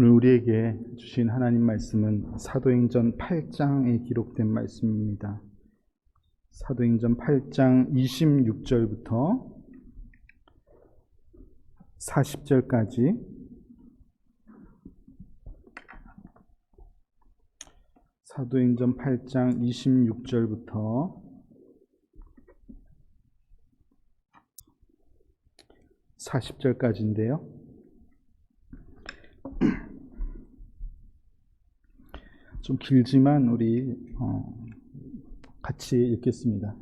오늘 우리에게 주신 하나님 말씀은 사도행전 8장에 기록된 말씀입니다. 사도행전 8장 26절부터 40절까지 사도행전 8장 26절부터 40절까지인데요. 좀 길지만 우리 같이 읽겠습니다.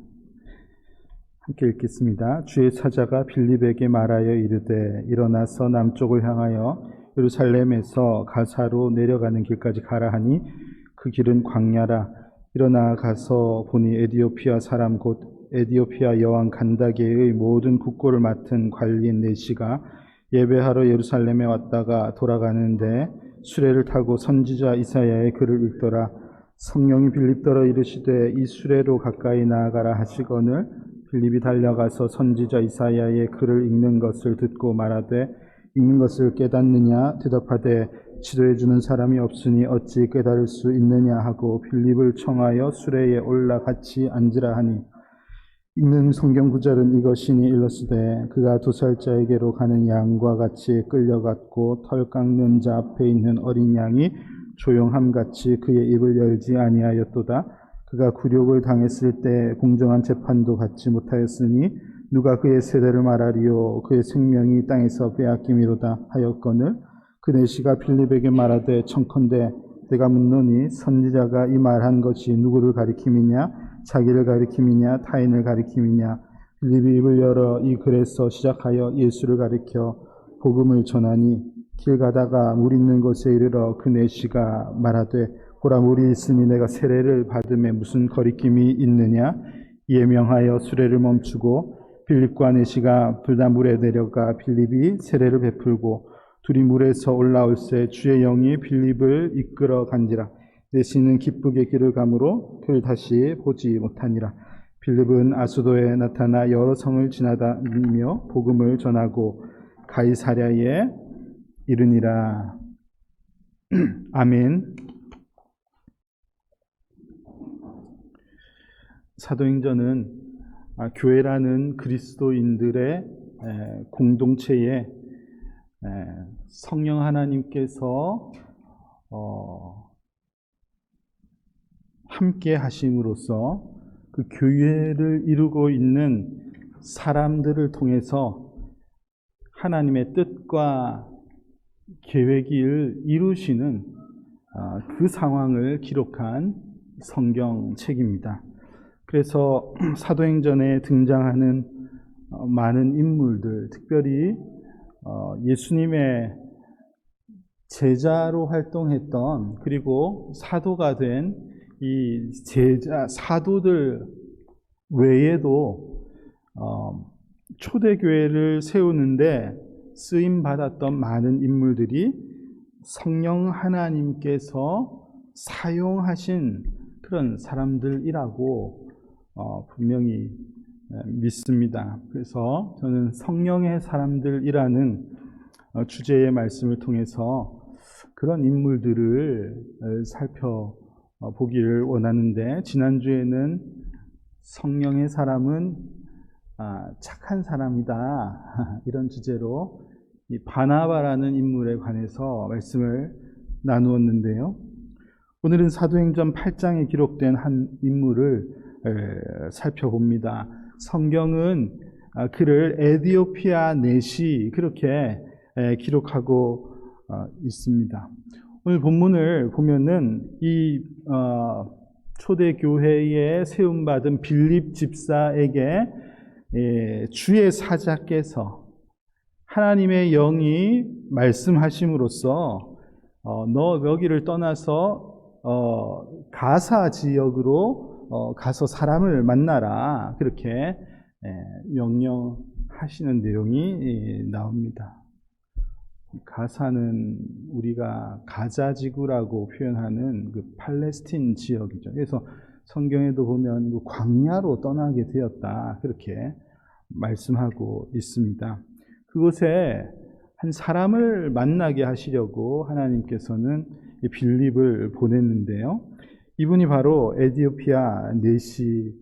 함께 읽겠습니다. 주의 사자가 빌립에게 말하여 이르되 일어나서 남쪽을 향하여 예루살렘에서 가사로 내려가는 길까지 가라 하니 그 길은 광야라. 일어나 가서 보니 에디오피아 사람 곧 에디오피아 여왕 간다게의 모든 국고를 맡은 관리인 네시가 예배하러 예루살렘에 왔다가 돌아가는데 수레를 타고 선지자 이사야의 글을 읽더라. 성령이 빌립더러 이르시되 이 수레로 가까이 나아가라 하시거늘 빌립이 달려가서 선지자 이사야의 글을 읽는 것을 듣고 말하되 읽는 것을 깨닫느냐 대답하되 지도해주는 사람이 없으니 어찌 깨달을 수 있느냐 하고 빌립을 청하여 수레에 올라 같이 앉으라 하니 읽는 성경 구절은 이것이니 일러스되 그가 2살짜에게로 가는 양과 같이 끌려갔고 털 깎는 자 앞에 있는 어린 양이 조용함같이 그의 입을 열지 아니하였도다. 그가 굴욕을 당했을 때 공정한 재판도 받지 못하였으니 누가 그의 세대를 말하리요 그의 생명이 땅에서 빼앗김이로다 하였거늘 그 네시가 빌립에게 말하되 청컨대 내가 묻노니 선지자가 이 말한 것이 누구를 가리킴이냐 자기를 가리킴이냐 타인을 가리킴이냐. 빌립이 입을 열어 이 글에서 시작하여 예수를 가리켜 복음을 전하니 길 가다가 물 있는 곳에 이르러 그 네시가 말하되 보라 물이 있으니 내가 세례를 받음에 무슨 거리낌이 있느냐. 이에 명하여 수레를 멈추고 빌립과 네시가 둘 다 물에 내려가 빌립이 세례를 베풀고 둘이 물에서 올라올새 주의 영이 빌립을 이끌어 간지라. 네시는 기쁘게 길을 가므로 그를 다시 보지 못하니라. 빌립은 아수도에 나타나 여러 성을 지나다니며 복음을 전하고 가이사랴에 이르니라. 아멘. 사도행전은 교회라는 그리스도인들의 공동체에 성령 하나님께서 함께 하심으로써 그 교회를 이루고 있는 사람들을 통해서 하나님의 뜻과 계획을 이루시는 그 상황을 기록한 성경책입니다. 그래서 사도행전에 등장하는 많은 인물들, 특별히 예수님의 제자로 활동했던 그리고 사도가 된 이 사도들 외에도 초대교회를 세우는데 쓰임받았던 많은 인물들이 성령 하나님께서 사용하신 그런 사람들이라고 분명히 믿습니다. 그래서 저는 성령의 사람들이라는 주제의 말씀을 통해서 그런 인물들을 살펴보기를 원하는데, 지난주에는 성령의 사람은 착한 사람이다 이런 주제로 이 바나바라는 인물에 관해서 말씀을 나누었는데요. 오늘은 사도행전 8장에 기록된 한 인물을 살펴봅니다. 성경은 그를 에디오피아 네시 그렇게 기록하고 있습니다. 오늘 본문을 보면은 이 초대교회에 세움받은 빌립 집사에게 주의 사자께서 하나님의 영이 말씀하심으로써 너 여기를 떠나서 가사 지역으로 가서 사람을 만나라 그렇게 명령하시는 내용이 나옵니다. 가사는 우리가 가자지구라고 표현하는 그 팔레스틴 지역이죠. 그래서 성경에도 보면 그 광야로 떠나게 되었다 그렇게 말씀하고 있습니다. 그곳에 한 사람을 만나게 하시려고 하나님께서는 이 빌립을 보냈는데요. 이분이 바로 에디오피아 내시이고,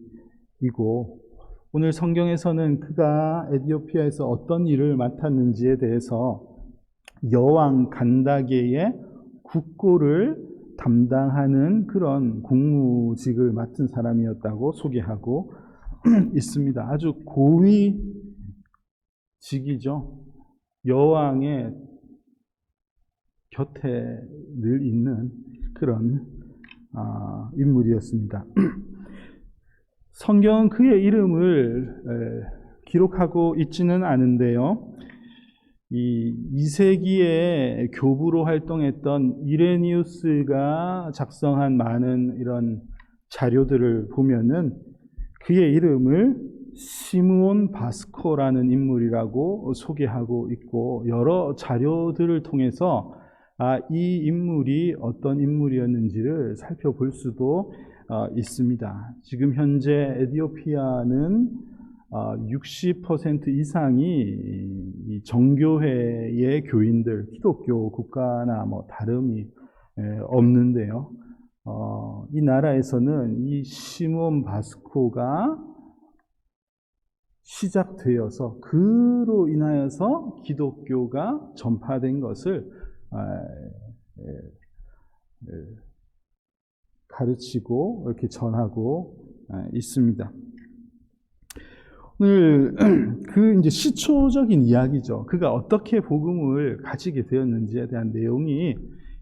오늘 성경에서는 그가 에디오피아에서 어떤 일을 맡았는지에 대해서 여왕 간다게의 국고를 담당하는 그런 공무직을 맡은 사람이었다고 소개하고 있습니다. 아주 고위직이죠. 여왕의 곁에 늘 있는 그런 인물이었습니다. 성경은 그의 이름을 기록하고 있지는 않은데요. 이 2세기에 교부로 활동했던 이레니우스가 작성한 많은 이런 자료들을 보면은 그의 이름을 시므온 바스코라는 인물이라고 소개하고 있고, 여러 자료들을 통해서 이 인물이 어떤 인물이었는지를 살펴볼 수도 있습니다. 지금 현재 에디오피아는 60% 이상이 이 정교회의 교인들, 기독교 국가나 뭐 다름이 없는데요. 이 나라에서는 이 시므온 바스코가 시작되어서 그로 인하여서 기독교가 전파된 것을 가르치고 이렇게 전하고 있습니다. 오늘 그 이제 시초적인 이야기죠. 그가 어떻게 복음을 가지게 되었는지에 대한 내용이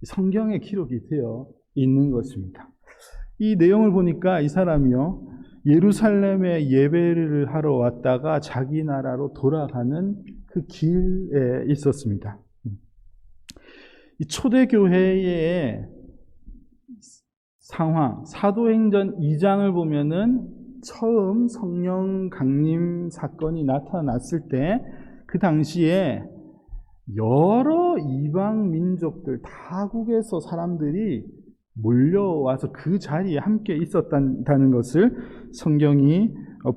성경에 기록이 되어 있는 것입니다. 이 내용을 보니까 이 사람이요, 예루살렘에 예배를 하러 왔다가 자기 나라로 돌아가는 그 길에 있었습니다. 이 초대교회의 상황, 사도행전 2장을 보면은 처음 성령 강림 사건이 나타났을 때 그 당시에 여러 이방 민족들, 타국에서 사람들이 몰려와서 그 자리에 함께 있었다는 것을 성경이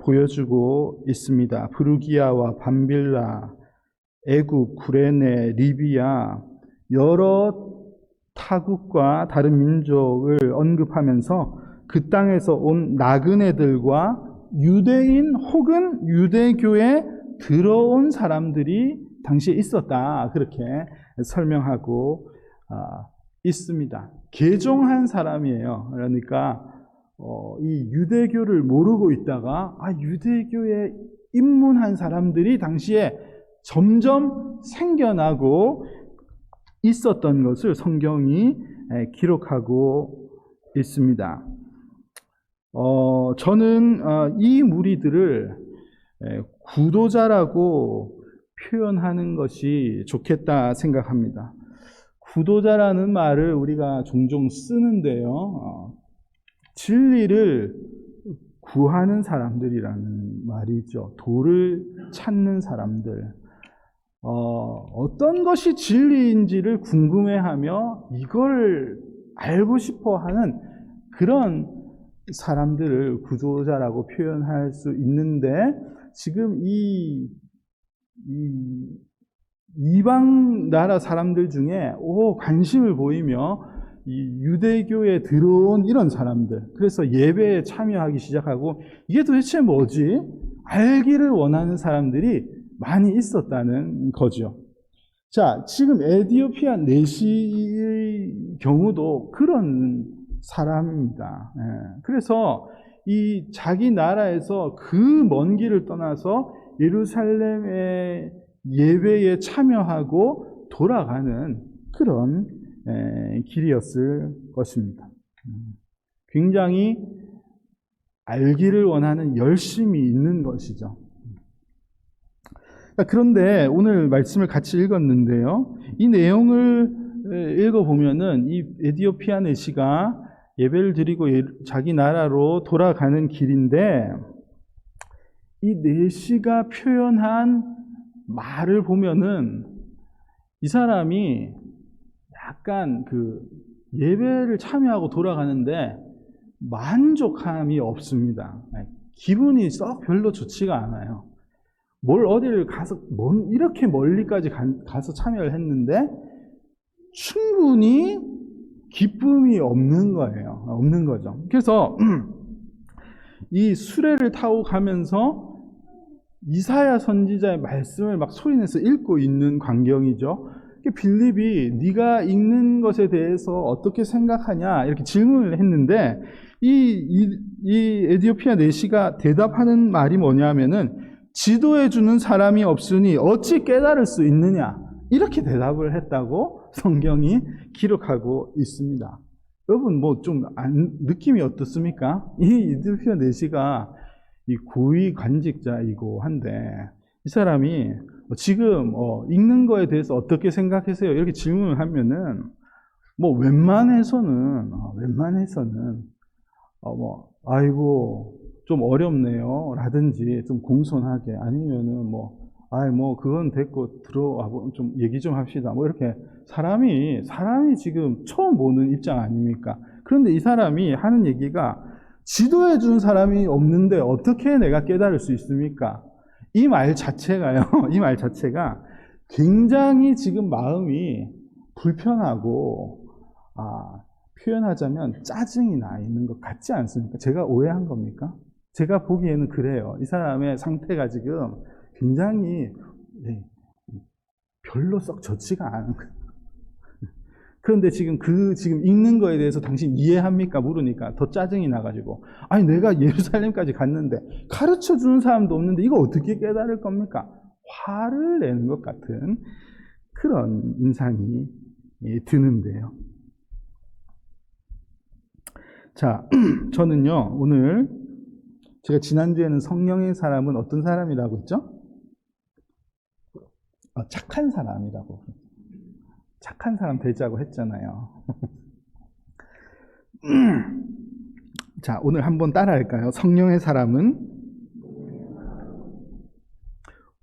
보여주고 있습니다. 브루기아와 밤빌라, 애굽, 구레네, 리비아, 여러 타국과 다른 민족을 언급하면서 그 땅에서 온 나그네들과 유대인 혹은 유대교에 들어온 사람들이 당시에 있었다, 그렇게 설명하고 있습니다. 개종한 사람이에요. 그러니까 이 유대교를 모르고 있다가 유대교에 입문한 사람들이 당시에 점점 생겨나고 있었던 것을 성경이 기록하고 있습니다. 저는 이 무리들을 구도자라고 표현하는 것이 좋겠다 생각합니다. 구도자라는 말을 우리가 종종 쓰는데요, 진리를 구하는 사람들이라는 말이죠. 도를 찾는 사람들, 어떤 것이 진리인지를 궁금해하며 이걸 알고 싶어하는 그런 사람들을 구도자라고 표현할 수 있는데, 지금 이 이방 나라 사람들 중에 관심을 보이며 이 유대교에 들어온 이런 사람들, 그래서 예배에 참여하기 시작하고, 이게 도대체 뭐지? 알기를 원하는 사람들이 많이 있었다는 거죠. 자, 지금 에디오피아 내시의 경우도 그런 사람입니다. 그래서 이 자기 나라에서 그 먼 길을 떠나서 예루살렘의 예배에 참여하고 돌아가는 그런 길이었을 것입니다. 굉장히 알기를 원하는 열심이 있는 것이죠. 그런데 오늘 말씀을 같이 읽었는데요, 이 내용을 읽어보면은 이 에디오피아 내시가 예배를 드리고 자기 나라로 돌아가는 길인데, 이 내시가 표현한 말을 보면은 이 사람이 약간 그 예배를 참여하고 돌아가는데 만족함이 없습니다. 기분이 썩 별로 좋지가 않아요. 뭘 어디를 가서 이렇게 멀리까지 가서 참여를 했는데 충분히 기쁨이 없는 거예요. 없는 거죠. 그래서 이 수레를 타고 가면서 이사야 선지자의 말씀을 막 소리내서 읽고 있는 광경이죠. 빌립이 네가 읽는 것에 대해서 어떻게 생각하냐 이렇게 질문을 했는데 이 에디오피아 내시가 대답하는 말이 뭐냐면은 지도해 주는 사람이 없으니 어찌 깨달을 수 있느냐 이렇게 대답을 했다고 성경이 기록하고 있습니다. 여러분 뭐 좀 느낌이 어떻습니까? 이 에디오피아 내시가 이 고위 관직자이고 한데 이 사람이 지금 읽는 거에 대해서 어떻게 생각하세요? 이렇게 질문을 하면은 뭐 웬만해서는 아이고 좀 어렵네요 라든지 좀 공손하게 아니면은 그건 됐고 들어와 좀 얘기 좀 합시다 뭐 이렇게 사람이 지금 처음 보는 입장 아닙니까? 그런데 이 사람이 하는 얘기가 지도해 준 사람이 없는데 어떻게 내가 깨달을 수 있습니까? 이 말 자체가요. 이 말 자체가 굉장히 지금 마음이 불편하고 표현하자면 짜증이 나 있는 것 같지 않습니까? 제가 오해한 겁니까? 제가 보기에는 그래요. 이 사람의 상태가 지금 굉장히 별로 썩 좋지가 않은 거예요. 그런데 지금 읽는 거에 대해서 당신 이해합니까? 물으니까 더 짜증이 나가지고 아니 내가 예루살렘까지 갔는데 가르쳐 주는 사람도 없는데 이거 어떻게 깨달을 겁니까? 화를 내는 것 같은 그런 인상이 드는데요. 자, 저는요 오늘 제가 지난주에는 성령의 사람은 어떤 사람이라고 했죠? 착한 사람이라고. 착한 사람 되자고 했잖아요. 자, 오늘 한번 따라할까요? 성령의 사람은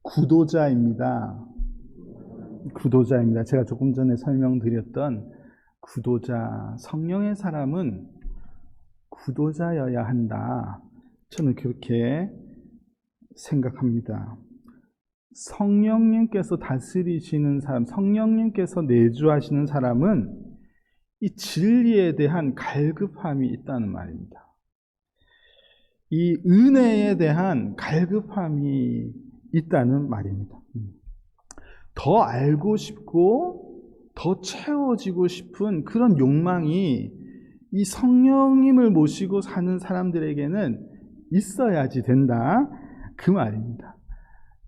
구도자입니다. 구도자입니다. 제가 조금 전에 설명드렸던 구도자, 성령의 사람은 구도자여야 한다. 저는 그렇게 생각합니다. 성령님께서 다스리시는 사람, 성령님께서 내주하시는 사람은 이 진리에 대한 갈급함이 있다는 말입니다. 이 은혜에 대한 갈급함이 있다는 말입니다. 더 알고 싶고 더 채워지고 싶은 그런 욕망이 이 성령님을 모시고 사는 사람들에게는 있어야지 된다. 그 말입니다.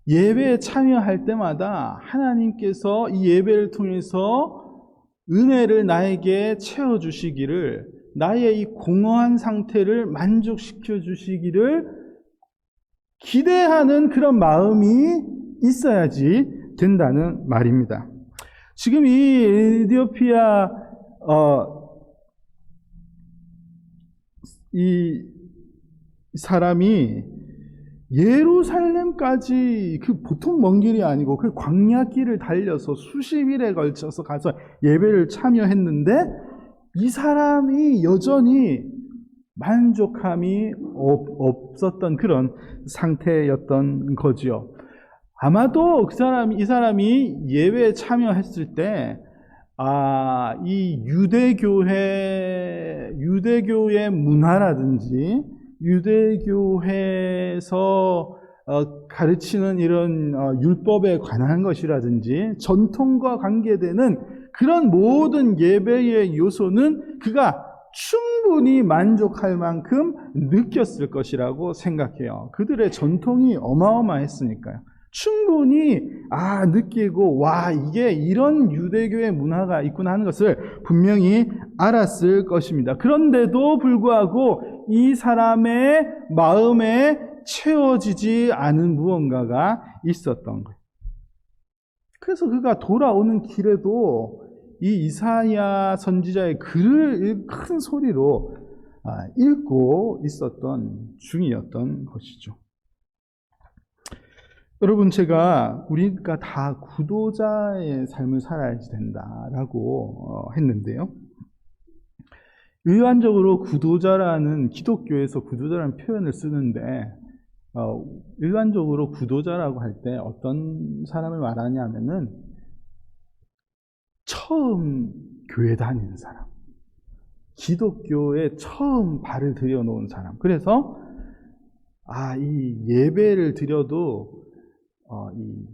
예배에 참여할 때마다 하나님께서 이 예배를 통해서 은혜를 나에게 채워주시기를, 나의 이 공허한 상태를 만족시켜 주시기를 기대하는 그런 마음이 있어야지 된다는 말입니다. 지금 이 에디오피아 이 사람이 예루살렘까지 그 보통 먼 길이 아니고 그 광야길을 달려서 수십 일에 걸쳐서 가서 예배를 참여했는데 이 사람이 여전히 만족함이 없었던 그런 상태였던 거지요. 아마도 이 사람이 예배에 참여했을 때 이 유대교의 문화라든지 유대교에서 가르치는 이런 율법에 관한 것이라든지 전통과 관계되는 그런 모든 예배의 요소는 그가 충분히 만족할 만큼 느꼈을 것이라고 생각해요. 그들의 전통이 어마어마했으니까요. 충분히 느끼고 이게 이런 유대교의 문화가 있구나 하는 것을 분명히 알았을 것입니다. 그런데도 불구하고 이 사람의 마음에 채워지지 않은 무언가가 있었던 거예요. 그래서 그가 돌아오는 길에도 이 이사야 선지자의 글을 큰 소리로 읽고 있었던 중이었던 것이죠. 여러분, 우리가 다 구도자의 삶을 살아야지 된다라고 했는데요. 일반적으로 기독교에서 구도자라는 표현을 쓰는데 일반적으로 구도자라고 할 때 어떤 사람을 말하냐면은 처음 교회 다니는 사람, 기독교에 처음 발을 들여놓은 사람. 그래서 이 예배를 드려도 이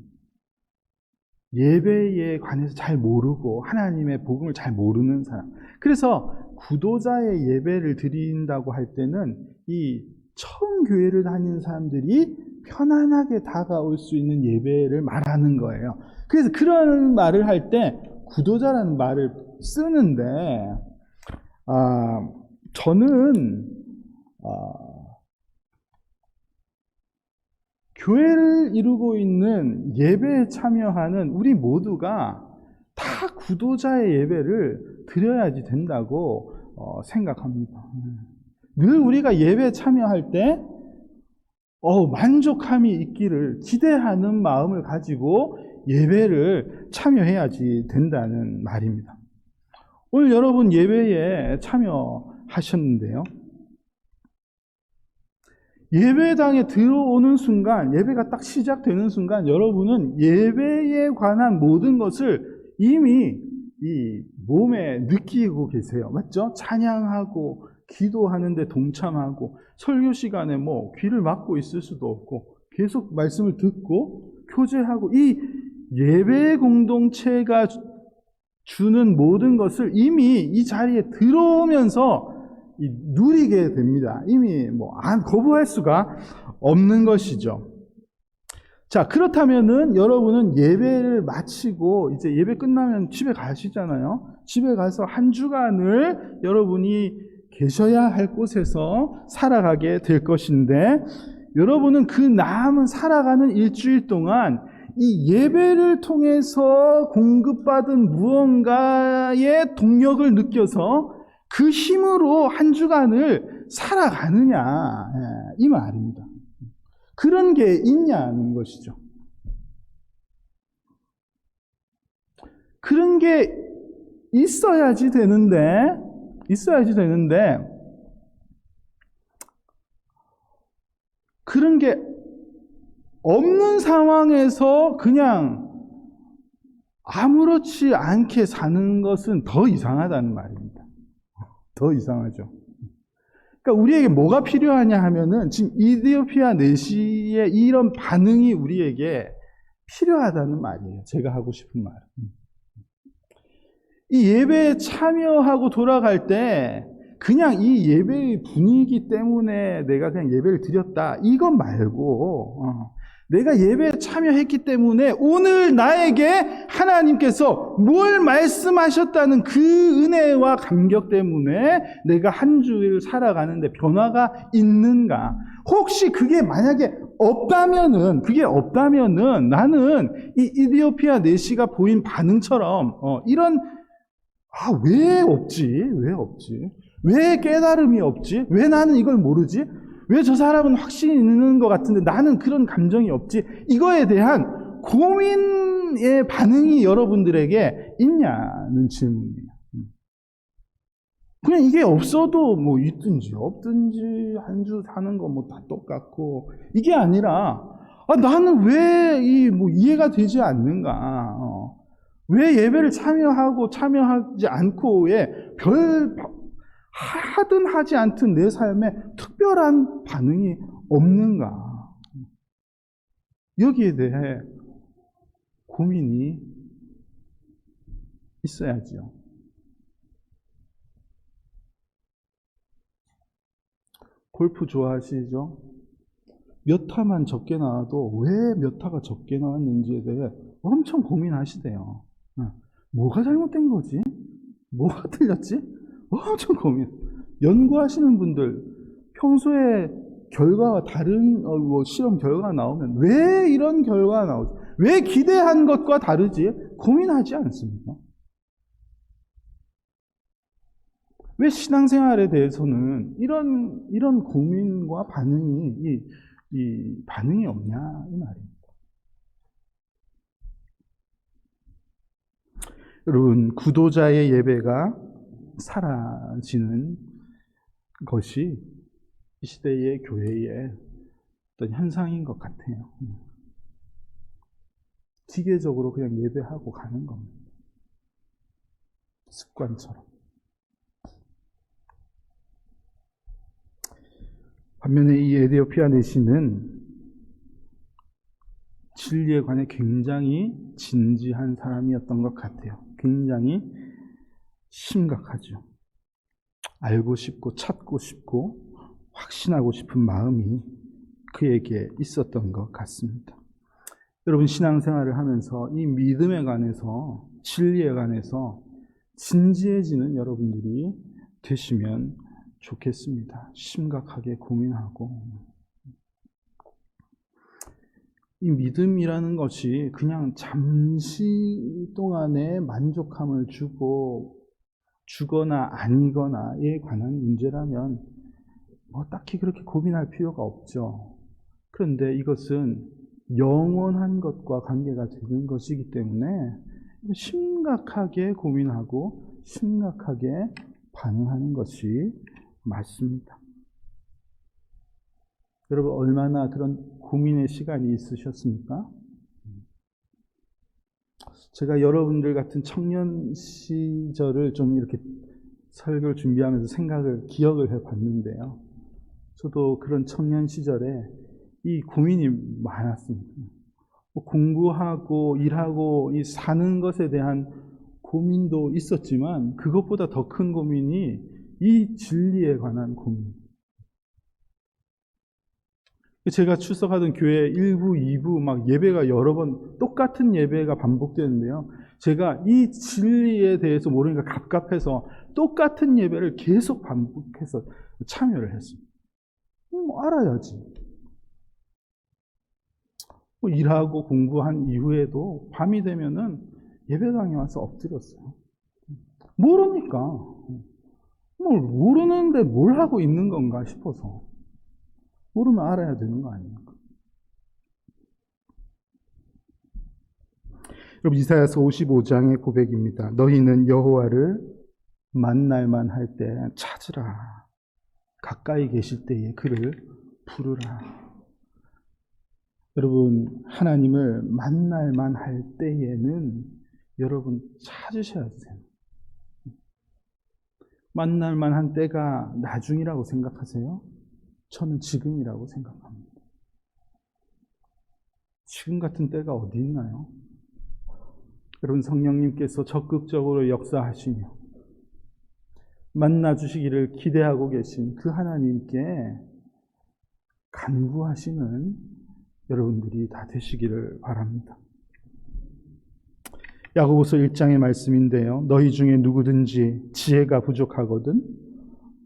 예배에 관해서 잘 모르고 하나님의 복음을 잘 모르는 사람. 그래서 구도자의 예배를 드린다고 할 때는 이 처음 교회를 다니는 사람들이 편안하게 다가올 수 있는 예배를 말하는 거예요. 그래서 그런 말을 할 때 구도자라는 말을 쓰는데 저는 교회를 이루고 있는 예배에 참여하는 우리 모두가 다 구도자의 예배를 드려야지 된다고 생각합니다. 늘 우리가 예배에 참여할 때 만족함이 있기를 기대하는 마음을 가지고 예배를 참여해야지 된다는 말입니다. 오늘 여러분 예배에 참여하셨는데요. 예배당에 들어오는 순간, 예배가 딱 시작되는 순간 여러분은 예배에 관한 모든 것을 이미 이 몸에 느끼고 계세요. 맞죠? 찬양하고 기도하는데 동참하고 설교 시간에 귀를 막고 있을 수도 없고 계속 말씀을 듣고 교제하고 이 예배 공동체가 주는 모든 것을 이미 이 자리에 들어오면서 누리게 됩니다. 이미 거부할 수가 없는 것이죠. 자, 그렇다면은 여러분은 예배를 마치고 이제 예배 끝나면 집에 가시잖아요. 집에 가서 한 주간을 여러분이 계셔야 할 곳에서 살아가게 될 것인데, 여러분은 그 남은 살아가는 일주일 동안 이 예배를 통해서 공급받은 무언가의 동력을 느껴서 그 힘으로 한 주간을 살아가느냐, 이 말입니다. 그런 게 있냐는 것이죠. 그런 게 있어야지 되는데 그런 게 없는 상황에서 그냥 아무렇지 않게 사는 것은 더 이상하다는 말입니다. 더 이상하죠. 그러니까 우리에게 뭐가 필요하냐 하면은 지금 이디오피아 내시의 이런 반응이 우리에게 필요하다는 말이에요. 제가 하고 싶은 말. 이 예배에 참여하고 돌아갈 때 그냥 이 예배의 분위기 때문에 내가 그냥 예배를 드렸다, 이건 말고 내가 예배에 참여했기 때문에 오늘 나에게 하나님께서 뭘 말씀하셨다는 그 은혜와 감격 때문에 내가 한 주일 살아가는데 변화가 있는가. 혹시 그게 만약에 없다면은 나는 이 이디오피아 내시가 보인 반응처럼 이런 왜 없지? 왜 깨달음이 없지? 왜 나는 이걸 모르지? 왜 저 사람은 확신이 있는 것 같은데 나는 그런 감정이 없지? 이거에 대한 고민의 반응이 여러분들에게 있냐는 질문이에요. 그냥 이게 없어도 있든지 없든지 한 주 사는 거 다 똑같고, 이게 아니라 나는 왜 이해가 되지 않는가? 왜 예배를 참여하지 않고의 하든 하지 않든 내 삶에 특별한 반응이 없는가? 여기에 대해 고민이 있어야지요. 골프 좋아하시죠? 몇 타만 적게 나와도 왜 몇 타가 적게 나왔는지에 대해 엄청 고민하시대요. 뭐가 잘못된 거지? 뭐가 틀렸지? 엄청 고민. 연구하시는 분들, 평소에 결과와 다른 실험 결과가 나오면 왜 이런 결과가 나오지? 왜 기대한 것과 다르지? 고민하지 않습니까? 왜 신앙생활에 대해서는 이런 고민과 반응이 이 반응이 없냐, 이 말입니다. 여러분, 구도자의 예배가 사라지는 것이 이 시대의 교회의 어떤 현상인 것 같아요. 기계적으로 그냥 예배하고 가는 겁니다. 습관처럼. 반면에 이 에디오피아 내시는 진리에 관해 굉장히 진지한 사람이었던 것 같아요. 굉장히 심각하죠. 알고 싶고 찾고 싶고 확신하고 싶은 마음이 그에게 있었던 것 같습니다. 여러분, 신앙생활을 하면서 이 믿음에 관해서, 진리에 관해서 진지해지는 여러분들이 되시면 좋겠습니다. 심각하게 고민하고, 이 믿음이라는 것이 그냥 잠시 동안의 만족함을 주거나 아니거나에 관한 문제라면 뭐 딱히 그렇게 고민할 필요가 없죠. 그런데 이것은 영원한 것과 관계가 되는 것이기 때문에 심각하게 고민하고 심각하게 반응하는 것이 맞습니다. 여러분, 얼마나 그런 고민의 시간이 있으셨습니까? 제가 여러분들 같은 청년 시절을 좀 이렇게 설교를 준비하면서 기억을 해봤는데요. 저도 그런 청년 시절에 이 고민이 많았습니다. 공부하고 일하고 이 사는 것에 대한 고민도 있었지만 그것보다 더 큰 고민이 이 진리에 관한 고민. 제가 출석하던 교회 1부, 2부 막 예배가 여러 번 똑같은 예배가 반복되는데요. 제가 이 진리에 대해서 모르니까 갑갑해서 똑같은 예배를 계속 반복해서 참여를 했습니다. 알아야지. 일하고 공부한 이후에도 밤이 되면은 예배당에 와서 엎드렸어요. 모르니까. 모르는데 뭘 하고 있는 건가 싶어서. 모르면 알아야 되는 거 아닙니까? 여러분, 이사야서 55장의 고백입니다. 너희는 여호와를 만날만 할 때 찾으라. 가까이 계실 때에 그를 부르라. 여러분, 하나님을 만날만 할 때에는 여러분 찾으셔야 돼요. 만날만 한 때가 나중이라고 생각하세요? 저는 지금이라고 생각합니다. 지금 같은 때가 어디 있나요? 여러분, 성령님께서 적극적으로 역사하시며 만나주시기를 기대하고 계신 그 하나님께 간구하시는 여러분들이 다 되시기를 바랍니다. 야고보서 1장의 말씀인데요. 너희 중에 누구든지 지혜가 부족하거든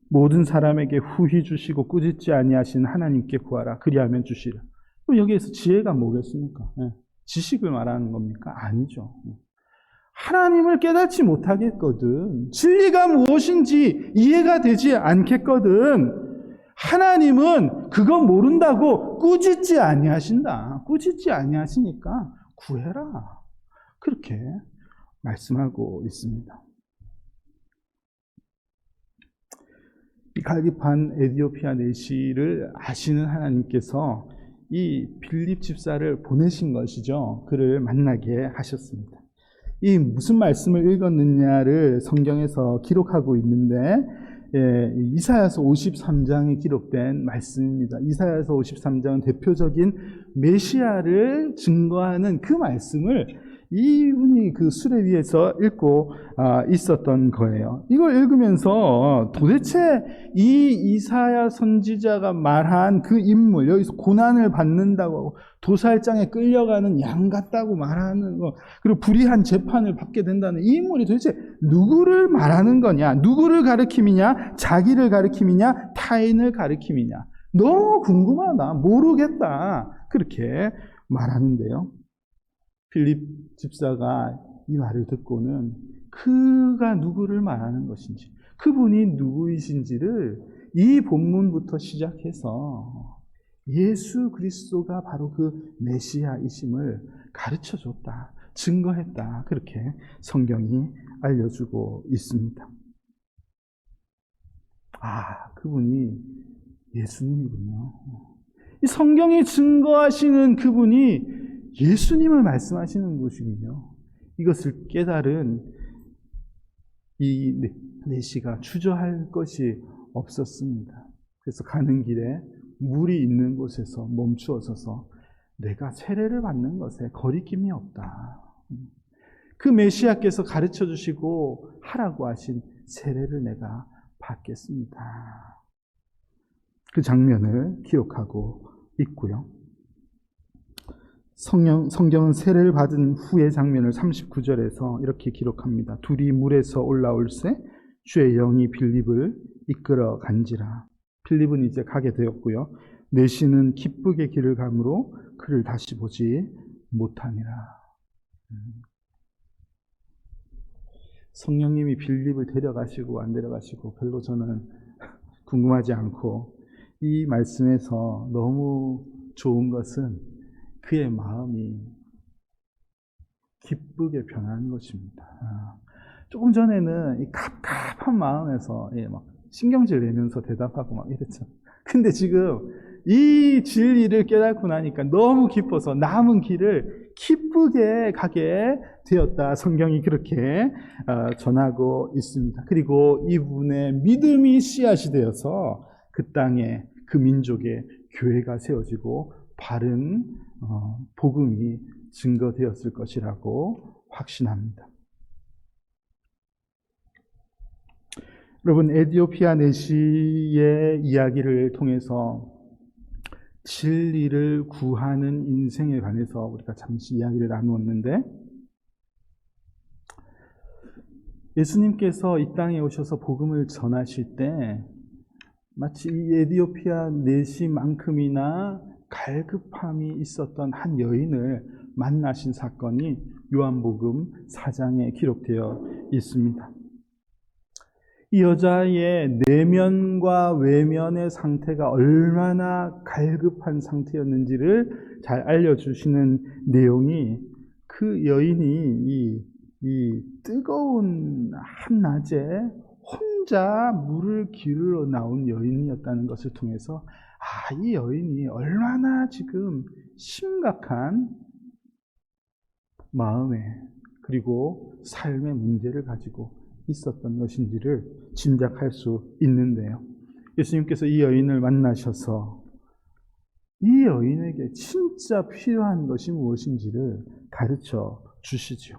모든 사람에게 후히 주시고 꾸짖지 아니하신 하나님께 구하라. 그리하면 주시라. 그럼 여기에서 지혜가 뭐겠습니까? 지식을 말하는 겁니까? 아니죠. 하나님을 깨닫지 못하겠거든. 진리가 무엇인지 이해가 되지 않겠거든. 하나님은 그거 모른다고 꾸짖지 아니하신다. 꾸짖지 아니하시니까 구해라. 그렇게 말씀하고 있습니다. 이 갈급한 에디오피아 내시를 아시는 하나님께서 이 빌립 집사를 보내신 것이죠. 그를 만나게 하셨습니다. 이 무슨 말씀을 읽었느냐를 성경에서 기록하고 있는데 이사야서 53장에 기록된 말씀입니다. 이사야서 53장은 대표적인 메시아를 증거하는 그 말씀을 이분이 그 수레 위에서 읽고 있었던 거예요. 이걸 읽으면서 도대체 이 이사야 선지자가 말한 그 인물, 여기서 고난을 받는다고 하고 도살장에 끌려가는 양 같다고 말하는 거, 그리고 불의한 재판을 받게 된다는 이 인물이 도대체 누구를 말하는 거냐, 누구를 가리킴이냐, 자기를 가리킴이냐, 타인을 가리킴이냐, 너무 궁금하다, 모르겠다, 그렇게 말하는데요. 빌립 집사가 이 말을 듣고는 그가 누구를 말하는 것인지, 그분이 누구이신지를 이 본문부터 시작해서 예수 그리스도가 바로 그 메시아이심을 가르쳐줬다, 증거했다, 그렇게 성경이 알려주고 있습니다. 그분이 예수님이군요. 이 성경이 증거하시는 그분이 예수님을 말씀하시는 것이군요. 이것을 깨달은 이 내시가 주저할 것이 없었습니다. 그래서 가는 길에 물이 있는 곳에서 멈추어 서서 내가 세례를 받는 것에 거리낌이 없다. 그 메시아께서 가르쳐 주시고 하라고 하신 세례를 내가 받겠습니다. 그 장면을 기록하고 있고요. 성경은 세례를 받은 후의 장면을 39절에서 이렇게 기록합니다. 둘이 물에서 올라올새 주의 영이 빌립을 이끌어 간지라. 빌립은 이제 가게 되었고요. 내시는 기쁘게 길을 가므로 그를 다시 보지 못하니라. 성령님이 빌립을 데려가시고 안 데려가시고 별로 저는 궁금하지 않고, 이 말씀에서 너무 좋은 것은 그의 마음이 기쁘게 변한 것입니다. 조금 전에는 이 갑갑한 마음에서 막 신경질 내면서 대답하고 막 이랬죠. 근데 지금 이 진리를 깨닫고 나니까 너무 기뻐서 남은 길을 기쁘게 가게 되었다. 성경이 그렇게 전하고 있습니다. 그리고 이분의 믿음이 씨앗이 되어서 그 땅에, 그 민족에 교회가 세워지고 바른 복음이 증거되었을 것이라고 확신합니다. 여러분, 에디오피아 내시의 이야기를 통해서 진리를 구하는 인생에 관해서 우리가 잠시 이야기를 나누었는데, 예수님께서 이 땅에 오셔서 복음을 전하실 때 마치 이 에디오피아 내시만큼이나 갈급함이 있었던 한 여인을 만나신 사건이 요한복음 4장에 기록되어 있습니다. 이 여자의 내면과 외면의 상태가 얼마나 갈급한 상태였는지를 잘 알려주시는 내용이, 그 여인이 이 뜨거운 한낮에 혼자 물을 기르러 나온 여인이었다는 것을 통해서 이 여인이 얼마나 지금 심각한 마음에 그리고 삶의 문제를 가지고 있었던 것인지를 짐작할 수 있는데요. 예수님께서 이 여인을 만나셔서 이 여인에게 진짜 필요한 것이 무엇인지를 가르쳐 주시지요.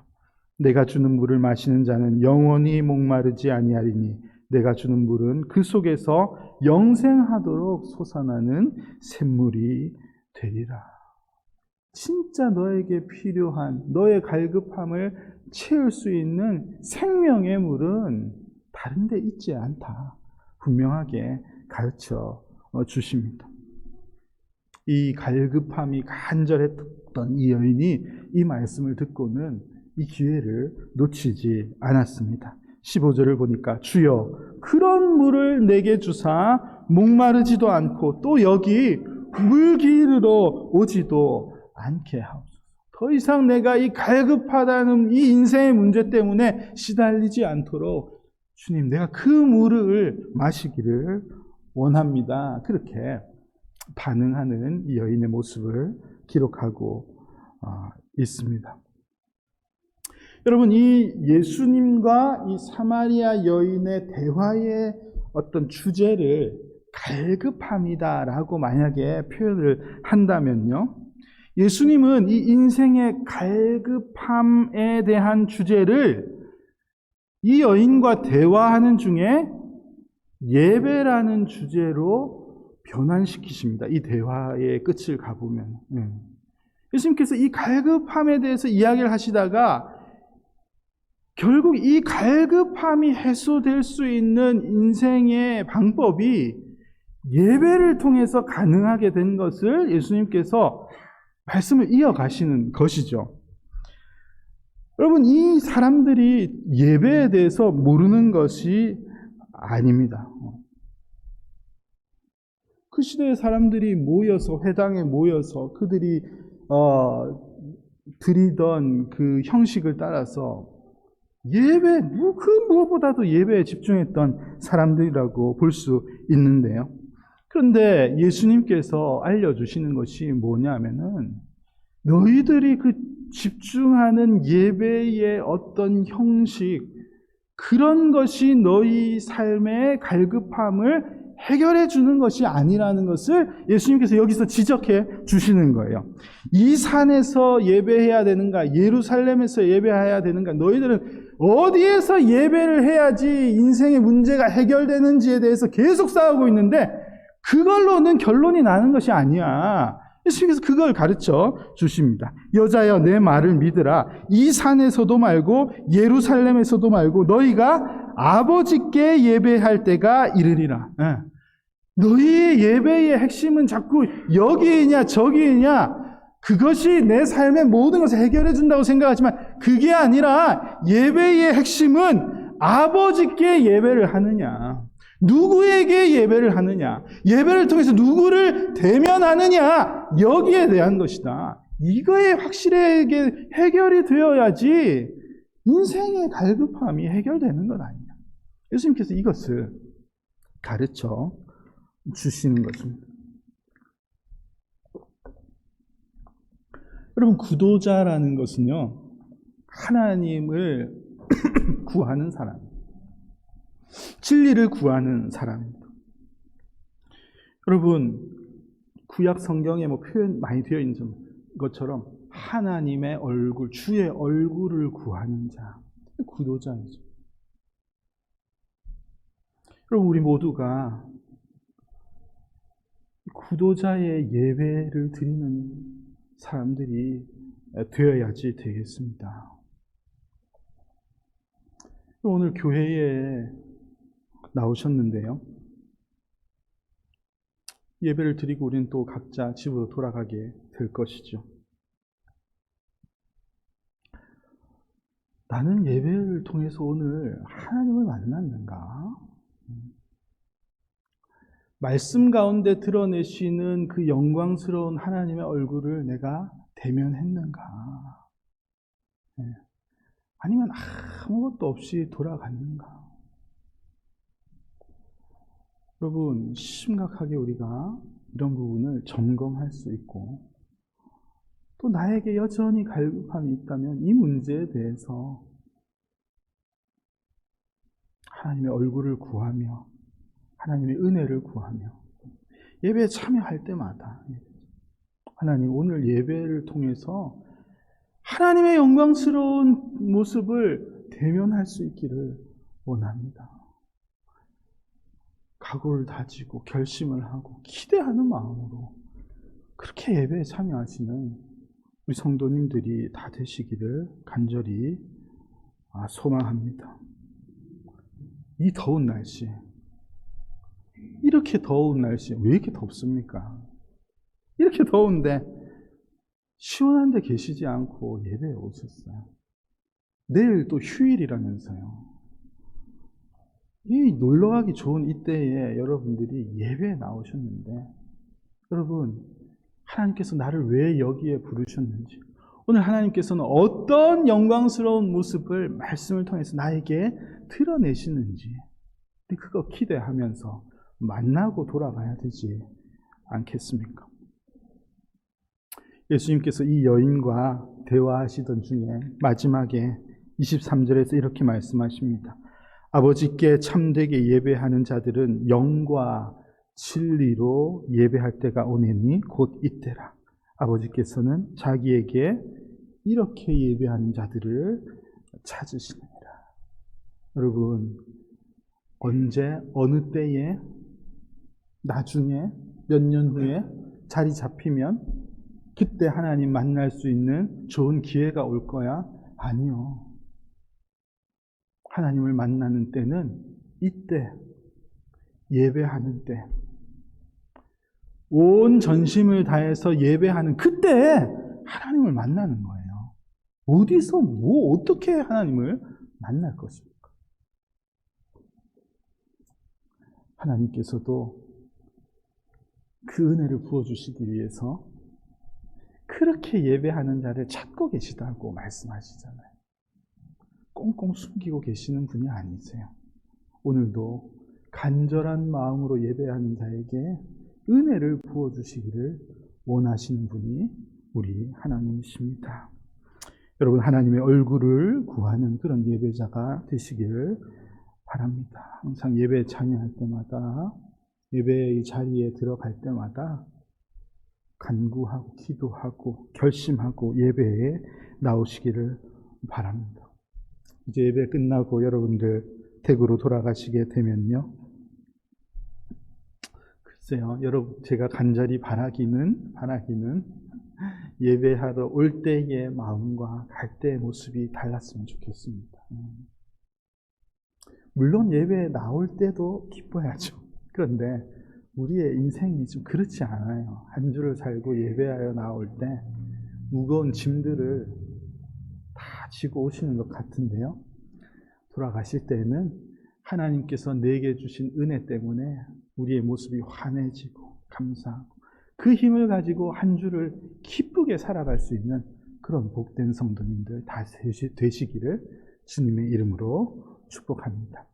내가 주는 물을 마시는 자는 영원히 목마르지 아니하리니 내가 주는 물은 그 속에서 영생하도록 솟아나는 샘물이 되리라. 진짜 너에게 필요한, 너의 갈급함을 채울 수 있는 생명의 물은 다른 데 있지 않다. 분명하게 가르쳐 주십니다. 이 갈급함이 간절했던 이 여인이 이 말씀을 듣고는 이 기회를 놓치지 않았습니다. 15절을 보니까 주여 그런 물을 내게 주사 목마르지도 않고 또 여기 물 기르러 오지도 않게 하옵소서. 더 이상 내가 이 갈급하다는 이 인생의 문제 때문에 시달리지 않도록 주님, 내가 그 물을 마시기를 원합니다. 그렇게 반응하는 이 여인의 모습을 기록하고 있습니다. 여러분, 이 예수님과 이 사마리아 여인의 대화의 어떤 주제를 갈급함이다라고 만약에 표현을 한다면요, 예수님은 이 인생의 갈급함에 대한 주제를 이 여인과 대화하는 중에 예배라는 주제로 변환시키십니다. 이 대화의 끝을 가보면. 예수님께서 이 갈급함에 대해서 이야기를 하시다가 결국 이 갈급함이 해소될 수 있는 인생의 방법이 예배를 통해서 가능하게 된 것을 예수님께서 말씀을 이어가시는 것이죠. 여러분, 이 사람들이 예배에 대해서 모르는 것이 아닙니다. 그 시대의 사람들이 모여서, 회당에 모여서 그들이 드리던 그 형식을 따라서 예배, 그 무엇보다도 예배에 집중했던 사람들이라고 볼 수 있는데요. 그런데 예수님께서 알려주시는 것이 뭐냐면은 너희들이 그 집중하는 예배의 어떤 형식, 그런 것이 너희 삶의 갈급함을 해결해 주는 것이 아니라는 것을 예수님께서 여기서 지적해 주시는 거예요. 이 산에서 예배해야 되는가, 예루살렘에서 예배해야 되는가, 너희들은 어디에서 예배를 해야지 인생의 문제가 해결되는지에 대해서 계속 싸우고 있는데 그걸로는 결론이 나는 것이 아니야. 예수님께서 그걸 가르쳐 주십니다. 여자여 내 말을 믿으라. 이 산에서도 말고 예루살렘에서도 말고 너희가 아버지께 예배할 때가 이르리라. 너희의 예배의 핵심은 자꾸 여기이냐 저기이냐, 그것이 내 삶의 모든 것을 해결해 준다고 생각하지만 그게 아니라 예배의 핵심은 아버지께 예배를 하느냐, 누구에게 예배를 하느냐, 예배를 통해서 누구를 대면하느냐, 여기에 대한 것이다. 이거에 확실하게 해결이 되어야지 인생의 갈급함이 해결되는 건 아니냐. 예수님께서 이것을 가르쳐 주시는 것입니다. 여러분, 구도자라는 것은요, 하나님을 구하는 사람, 진리를 구하는 사람입니다. 여러분, 구약 성경에 표현 많이 되어 있는 것처럼 하나님의 얼굴, 주의 얼굴을 구하는 자, 구도자이죠. 여러분, 우리 모두가 구도자의 예배를 드리는 사람들이 되어야지 되겠습니다. 오늘 교회에 나오셨는데요, 예배를 드리고 우리는 또 각자 집으로 돌아가게 될 것이죠. 나는 예배를 통해서 오늘 하나님을 만났는가? 말씀 가운데 드러내시는 그 영광스러운 하나님의 얼굴을 내가 대면했는가? 아니면 아무것도 없이 돌아갔는가? 여러분, 심각하게 우리가 이런 부분을 점검할 수 있고, 또 나에게 여전히 갈급함이 있다면 이 문제에 대해서 하나님의 얼굴을 구하며 하나님의 은혜를 구하며 예배에 참여할 때마다 하나님, 오늘 예배를 통해서 하나님의 영광스러운 모습을 대면할 수 있기를 원합니다. 각오를 다지고 결심을 하고 기대하는 마음으로 그렇게 예배에 참여하시는 우리 성도님들이 다 되시기를 간절히 소망합니다. 이 더운 날씨, 이렇게 더운 날씨, 왜 이렇게 덥습니까? 이렇게 더운데 시원한 데 계시지 않고 예배에 오셨어요. 내일 또 휴일이라면서요. 이 놀러가기 좋은 이때에 여러분들이 예배에 나오셨는데, 여러분, 하나님께서 나를 왜 여기에 부르셨는지, 오늘 하나님께서는 어떤 영광스러운 모습을 말씀을 통해서 나에게 드러내시는지, 그거 기대하면서 만나고 돌아가야 되지 않겠습니까? 예수님께서 이 여인과 대화하시던 중에 마지막에 23절에서 이렇게 말씀하십니다. 아버지께 참되게 예배하는 자들은 영과 진리로 예배할 때가 오내니 곧 이때라. 아버지께서는 자기에게 이렇게 예배하는 자들을 찾으시느니라. 여러분, 언제, 어느 때에, 나중에, 몇 년 후에 자리 잡히면 그때 하나님 만날 수 있는 좋은 기회가 올 거야? 아니요. 하나님을 만나는 때는 이때, 예배하는 때, 온 전심을 다해서 예배하는 그때 하나님을 만나는 거예요. 어디서 어떻게 하나님을 만날 것입니까? 하나님께서도 그 은혜를 부어주시기 위해서 그렇게 예배하는 자를 찾고 계시다고 말씀하시잖아요. 꽁꽁 숨기고 계시는 분이 아니세요. 오늘도 간절한 마음으로 예배하는 자에게 은혜를 부어주시기를 원하시는 분이 우리 하나님이십니다. 여러분, 하나님의 얼굴을 구하는 그런 예배자가 되시기를 바랍니다. 항상 예배 찬양할 때마다, 예배의 자리에 들어갈 때마다 간구하고 기도하고 결심하고 예배에 나오시기를 바랍니다. 이제 예배 끝나고 여러분들 댁으로 돌아가시게 되면요, 글쎄요, 여러분, 제가 간절히 바라기는 예배하러 올 때의 마음과 갈 때의 모습이 달랐으면 좋겠습니다. 물론 예배에 나올 때도 기뻐야죠. 그런데 우리의 인생이 좀 그렇지 않아요. 한 주를 살고 예배하여 나올 때 무거운 짐들을 다 지고 오시는 것 같은데요, 돌아가실 때는 하나님께서 내게 주신 은혜 때문에 우리의 모습이 환해지고 감사하고 그 힘을 가지고 한 주를 기쁘게 살아갈 수 있는 그런 복된 성도님들 다 되시기를 주님의 이름으로 축복합니다.